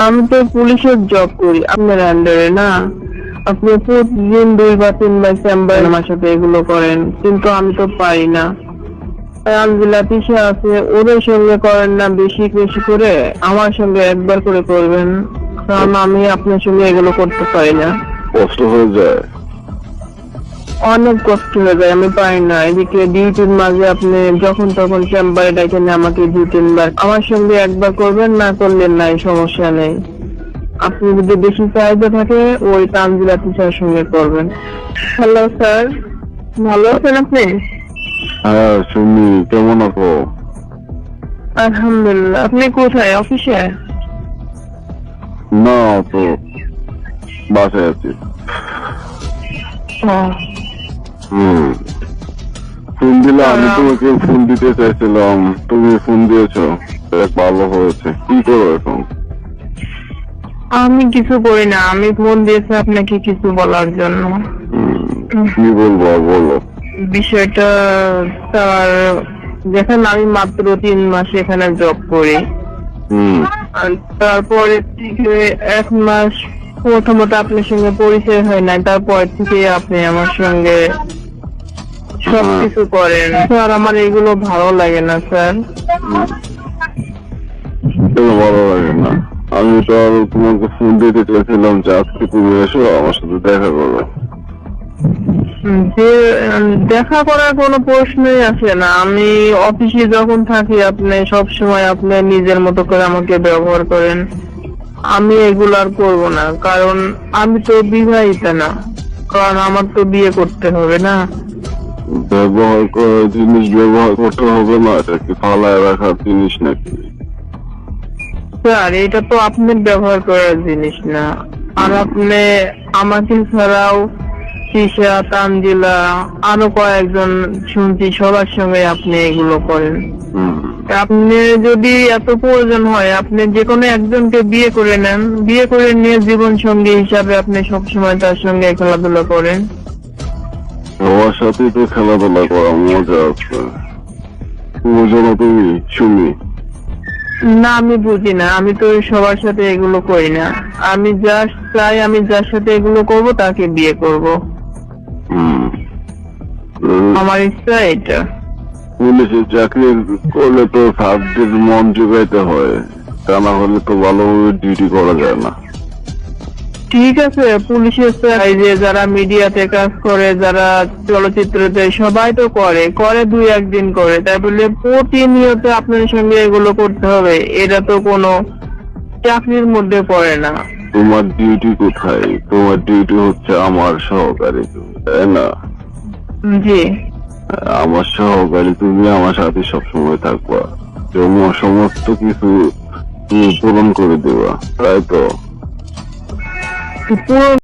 আমি তো পুলিশের জব করি আপনার আন্ডারে না। আপনি প্রতিদিন 2 বা 3 বার চেম্বারে আমার সাথে এগুলো করেন, কিন্তু আমি তো পারি না। আলহামদুলিল্লাহ তিশা আছে, ওদের সঙ্গে করেন না বেশি বেশি করে, আমার সঙ্গে একবার করে করবেন, কারণ আমি আপনার সঙ্গে এগুলো করতে পারি না। কষ্ট হয়ে যায়। অনেক কষ্ট হয়ে যায়, আমি পারি না। এদিকে ডিউটির মাঝে আপনি যখন তখন চেম্বারে ডাকেন আমাকে 2-3 বার, আমার সঙ্গে একবার করবেন, না করলেন নাই, সমস্যা নেই। আপনি যদি বেশি চাহিদা থাকে ওই তানজিলা টিচার সঙ্গে করবেন। হ্যালো স্যার, ভালো আছেন আপনি? হ্যাঁ সুমি, কেমন আছো? আলহামদুলিল্লাহ। আপনি কোথায়, অফিসে? না তো, বাসায় আছি। ফোন দিলে আমি তোমাকে ফোন দিতে চাইছিলাম, তুমি ফোন দিয়েছো, ভালো হয়েছে। কি করো এখন? আমি কিছু করি না, আমি ফোন দিয়েছি আপনাকে কিছু বলার জন্য। কি বলবো বলো। বিষয়টা স্যার, দেখেন আমি মাত্র 3 মাস এখানে জব করি। আর তারপরে থেকে 1 মাস প্রথমত আপনার সঙ্গে পরিচয় হয় না, তারপর থেকে আপনি আমার সঙ্গে সবকিছু করেন। স্যার আমার এগুলো ভালো লাগে না স্যার। ভালো লাগে না? আমি তো আর তোমাকে ফোন দিতে চাইছিলাম যে আজকে তুমি এসো আমার সাথে দেখা করো। যে দেখা করার কোনো প্রশ্নই আসে না। আমি অফিসে যখন থাকি আপনি সব সময় আপনি নিজের মতো করে আমাকে ব্যবহার করেন। আমি এগুলো আর করবো না, কারণ আমি তো বিবাহিতা না, কারণ আমার তো বিয়ে করতে হবে না। ব্যবহার করার জিনিস ব্যবহার করতে হবে না, এটা কি ফালায় রাখার জিনিস নাকি? স্যার এটা তো আপনার ব্যবহার করার জিনিস না। আর আপনি আমাকে ছাড়াও তিশা, তানজিলা, আরো কয়েকজন শুনছি সবার সঙ্গে আপনি এগুলো করেন। আপনি যদি এত প্রয়োজন হয় আপনি যে কোনো একজনকে বিয়ে করে নেন, বিয়ে করে নিয়ে জীবন সঙ্গী হিসাবে আপনি সবসময় তার সঙ্গে খেলাধুলা করেন। সবার সাথে তো খেলাধুলা করা মজা আছে, বুঝো না তুমি সুমি? না আমি বুঝি না, আমি তো সবার সাথে এগুলো করি না। আমি জাস্ট চাই আমি যার সাথে এগুলো করব তাকে বিয়ে করব, আমার ইচ্ছা এটা। পুলিশের চাকরি করলে তো ছাত্রদের মন জোগাইতে হয়, তা না হলে তো ভালোভাবে ডিউটি করা যায় না। ঠিক আছে, পুলিশের এই যে যারা মিডিয়াতে কাজ করে, যারা চলচ্চিত্রতে, সবাই তো করে 2-1 দিন করে, তাই বলে প্রতিনিয়ত আপনার সঙ্গে এগুলো করতে হবে এটা তো কোনো চাকরির মধ্যে পড়ে না। তোমার ডিউটি কোথায়? তোমার ডিউটি হচ্ছে আমার সহকারী, তাই না? জি। আমার সহকারী তুমি আমার সাথে সবসময় থাকবা, সমস্ত কিছু তুমি পূরণ করে দেবা, তাই তো?